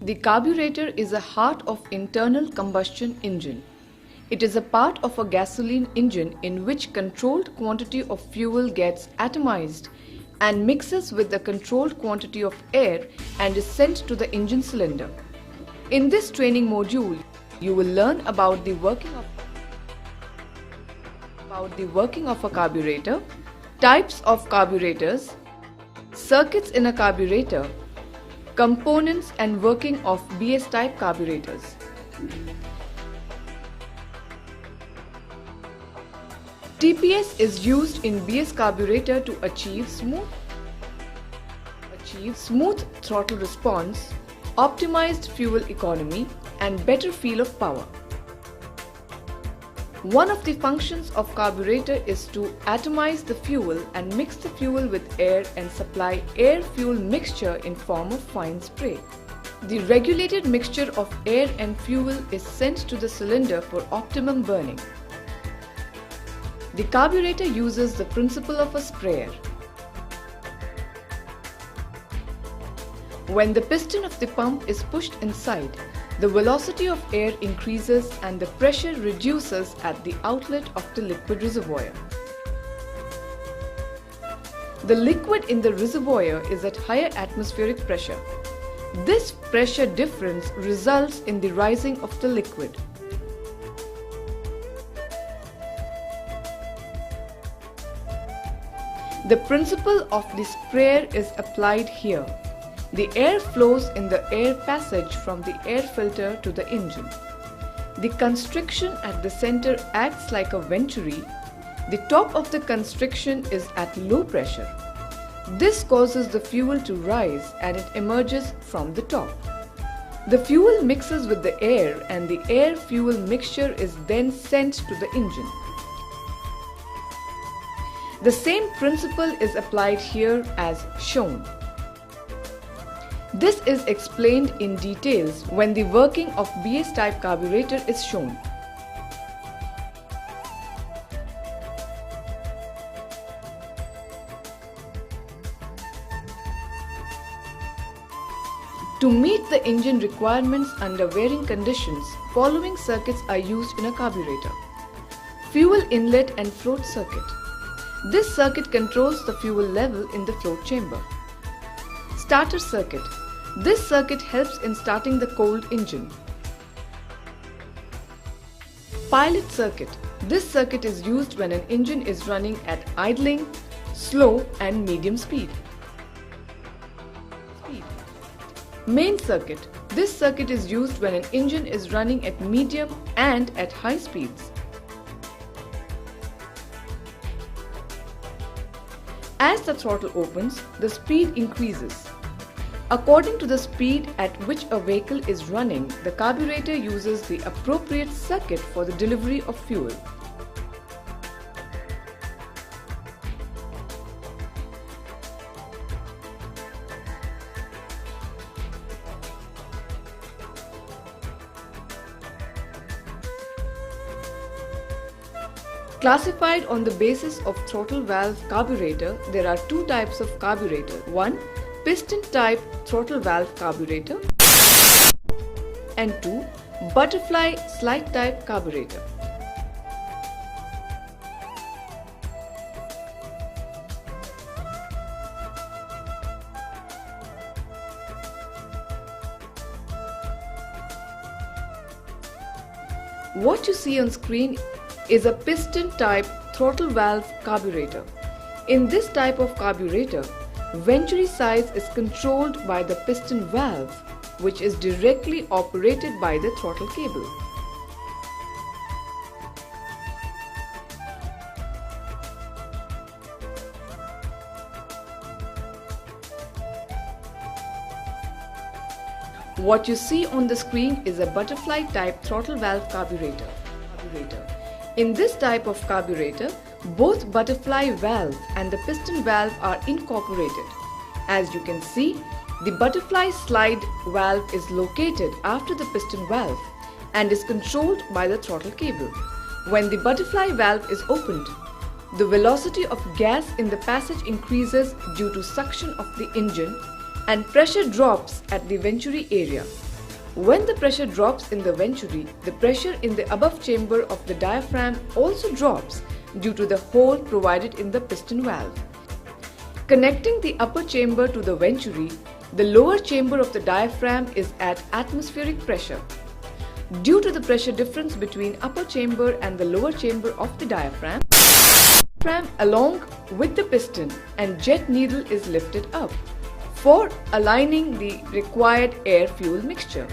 The carburetor is a heart of internal combustion engine. It is a part of a gasoline engine in which controlled quantity of fuel gets atomized and mixes with the controlled quantity of air and is sent to the engine cylinder. In this training module, you will learn about the working of a carburetor, types of carburetors, circuits in a carburetor, components and working of BS type carburetors. TPS is used in BS carburetor to achieve smooth throttle response, optimized fuel economy and better feel of power. One of the functions of carburetor is to atomize the fuel and mix the fuel with air and supply air-fuel mixture in form of fine spray. The regulated mixture of air and fuel is sent to the cylinder for optimum burning. The carburetor uses the principle of a sprayer. When the piston of the pump is pushed inside, the velocity of air increases and the pressure reduces at the outlet of the liquid reservoir. The liquid in the reservoir is at higher atmospheric pressure. This pressure difference results in the rising of the liquid. The principle of the sprayer is applied here. The air flows in the air passage from the air filter to the engine. The constriction at the center acts like a venturi. The top of the constriction is at low pressure. This causes the fuel to rise and it emerges from the top. The fuel mixes with the air and the air-fuel mixture is then sent to the engine. The same principle is applied here as shown. This is explained in details when the working of BS type carburetor is shown. To meet the engine requirements under varying conditions, following circuits are used in a carburetor. Fuel inlet and float circuit. This circuit controls the fuel level in the float chamber. Starter circuit. This circuit helps in starting the cold engine. Pilot circuit. This circuit is used when an engine is running at idling, slow and medium speed. Main circuit. This circuit is used when an engine is running at medium and at high speeds. As the throttle opens, the speed increases. According to the speed at which a vehicle is running, the carburetor uses the appropriate circuit for the delivery of fuel. Classified on the basis of throttle valve carburetor, there are two types of carburetor. One, piston type throttle valve carburetor and two, butterfly slide type carburetor. What you see on screen is a piston type throttle valve carburetor. In this type of carburetor, venturi size is controlled by the piston valve, which is directly operated by the throttle cable. What you see on the screen is a butterfly type throttle valve carburetor. In this type of carburetor, both butterfly valve and the piston valve are incorporated. As you can see, the butterfly slide valve is located after the piston valve and is controlled by the throttle cable. When the butterfly valve is opened, the velocity of gas in the passage increases due to suction of the engine and pressure drops at the venturi area. When the pressure drops in the venturi, the pressure in the above chamber of the diaphragm also drops due to the hole provided in the piston valve. Connecting the upper chamber to the venturi, the lower chamber of the diaphragm is at atmospheric pressure. Due to the pressure difference between upper chamber and the lower chamber of the diaphragm along with the piston and jet needle is lifted up for aligning the required air-fuel mixture.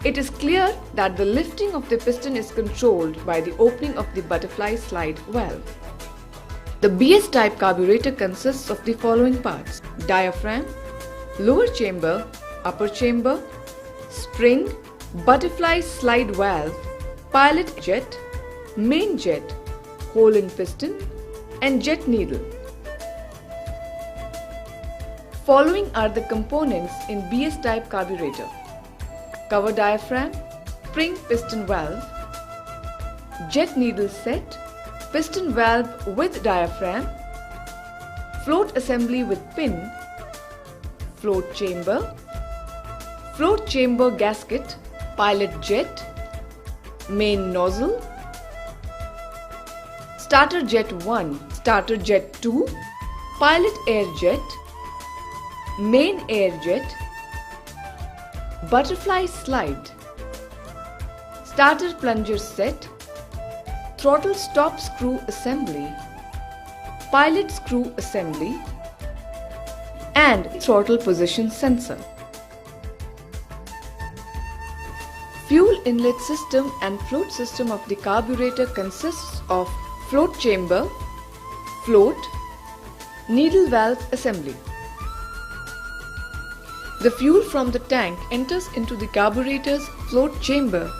It is clear that the lifting of the piston is controlled by the opening of the butterfly slide valve. The BS type carburetor consists of the following parts: diaphragm, lower chamber, upper chamber, spring, butterfly slide valve, pilot jet, main jet, hole in piston, and jet needle. Following are the components in BS type carburetor: cover diaphragm, spring piston valve, jet needle set, piston valve with diaphragm, float assembly with pin, float chamber gasket, pilot jet, main nozzle, starter jet 1, starter jet 2, pilot air jet, main air jet, butterfly slide, starter plunger set, throttle stop screw assembly, pilot screw assembly, and throttle position sensor. Fuel inlet system and float system of the carburetor consists of float chamber, float, needle valve assembly. The fuel from the tank enters into the carburetor's float chamber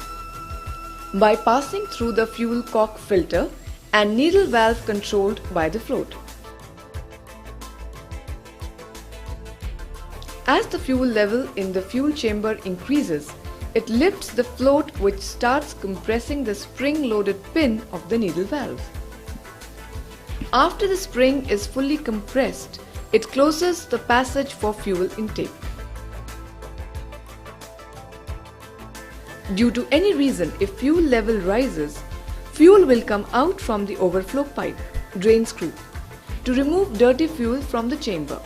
by passing through the fuel cock filter and needle valve controlled by the float. As the fuel level in the fuel chamber increases, it lifts the float, which starts compressing the spring-loaded pin of the needle valve. After the spring is fully compressed, it closes the passage for fuel intake. Due to any reason, if fuel level rises, fuel will come out from the overflow pipe, drain screw, to remove dirty fuel from the chamber.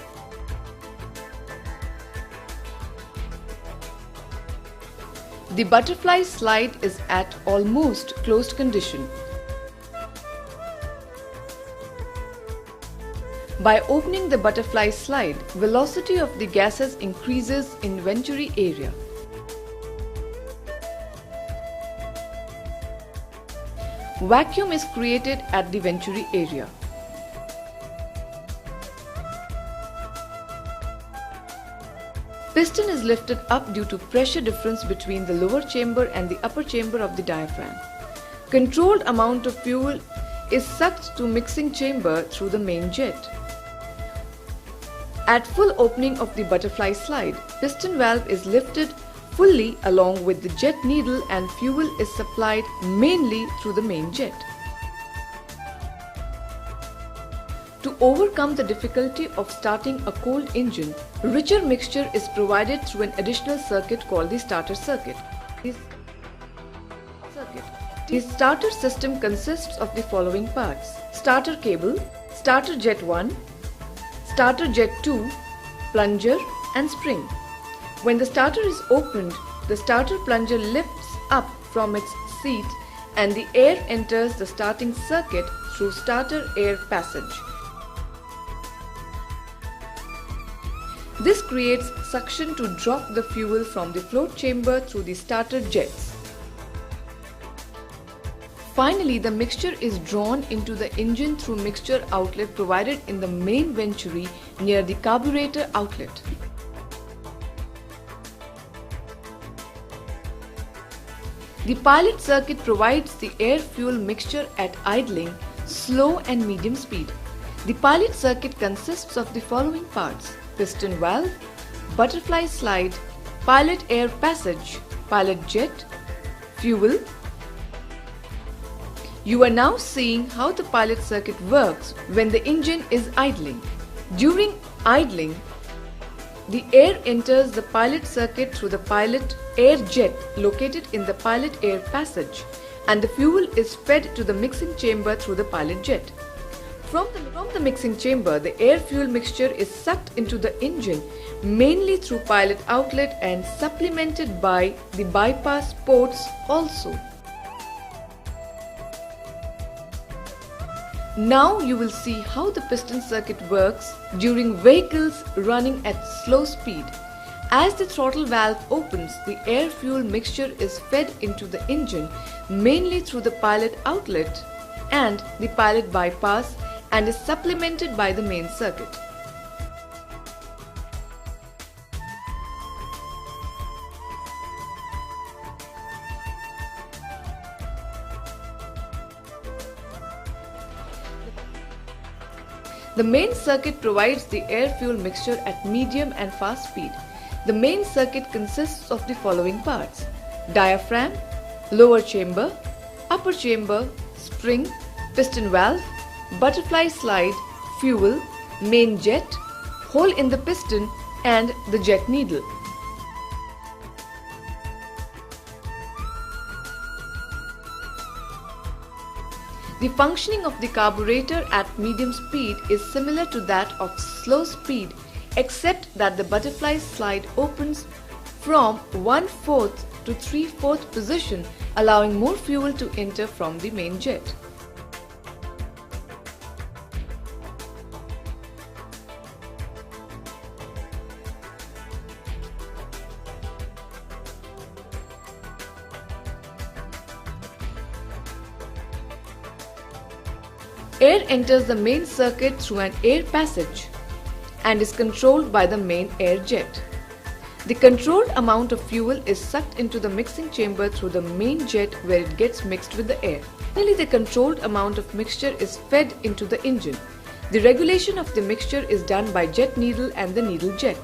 The butterfly slide is at almost closed condition. By opening the butterfly slide, velocity of the gases increases in venturi area. Vacuum is created at the venturi area. Piston is lifted up due to pressure difference between the lower chamber and the upper chamber of the diaphragm. Controlled amount of fuel is sucked to mixing chamber through the main jet. At full opening of the butterfly slide, piston valve is lifted fully along with the jet needle and fuel is supplied mainly through the main jet. To overcome the difficulty of starting a cold engine, richer mixture is provided through an additional circuit called the starter circuit. The starter system consists of the following parts: starter cable, starter jet 1, starter jet 2, plunger and spring. When the starter is opened, the starter plunger lifts up from its seat and the air enters the starting circuit through starter air passage. This creates suction to drop the fuel from the float chamber through the starter jets. Finally, the mixture is drawn into the engine through mixture outlet provided in the main venturi near the carburetor outlet. The pilot circuit provides the air-fuel mixture at idling, slow and medium speed. The pilot circuit consists of the following parts: piston valve, butterfly slide, pilot air passage, pilot jet, fuel. You are now seeing how the pilot circuit works when the engine is idling. During idling, The air enters the pilot circuit through the pilot air jet located in the pilot air passage, and the fuel is fed to the mixing chamber through the pilot jet. From the mixing chamber, the air-fuel mixture is sucked into the engine mainly through pilot outlet and supplemented by the bypass ports also. Now you will see how the piston circuit works during vehicles running at slow speed. As the throttle valve opens, the air-fuel mixture is fed into the engine mainly through the pilot outlet and the pilot bypass and is supplemented by the main circuit. The main circuit provides the air-fuel mixture at medium and fast speed. The main circuit consists of the following parts: diaphragm, lower chamber, upper chamber, spring, piston valve, butterfly slide, fuel, main jet, hole in the piston and the jet needle. The functioning of the carburetor at medium speed is similar to that of slow speed, except that the butterfly slide opens from 1/4 to 3/4 position, allowing more fuel to enter from the main jet. Air enters the main circuit through an air passage and is controlled by the main air jet. The controlled amount of fuel is sucked into the mixing chamber through the main jet, where it gets mixed with the air. Finally, the controlled amount of mixture is fed into the engine. The regulation of the mixture is done by jet needle and the needle jet.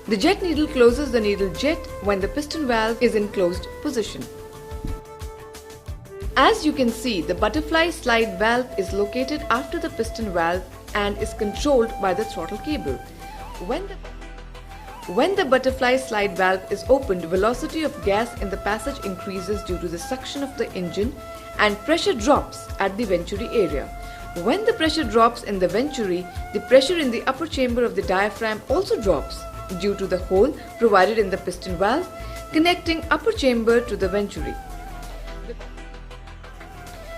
The jet needle closes the needle jet when the piston valve is in closed position. As you can see, the butterfly slide valve is located after the piston valve and is controlled by the throttle cable. When the butterfly slide valve is opened, velocity of gas in the passage increases due to the suction of the engine and pressure drops at the venturi area. When the pressure drops in the venturi, the pressure in the upper chamber of the diaphragm also drops due to the hole provided in the piston valve connecting upper chamber to the venturi.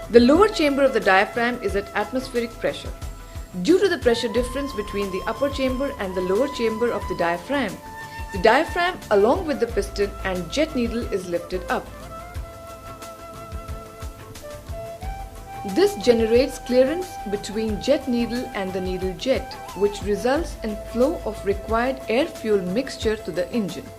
The lower chamber of the diaphragm is at atmospheric pressure. Due to the pressure difference between the upper chamber and the lower chamber of the diaphragm along with the piston and jet needle is lifted up. This generates clearance between jet needle and the needle jet, which results in flow of required air-fuel mixture to the engine.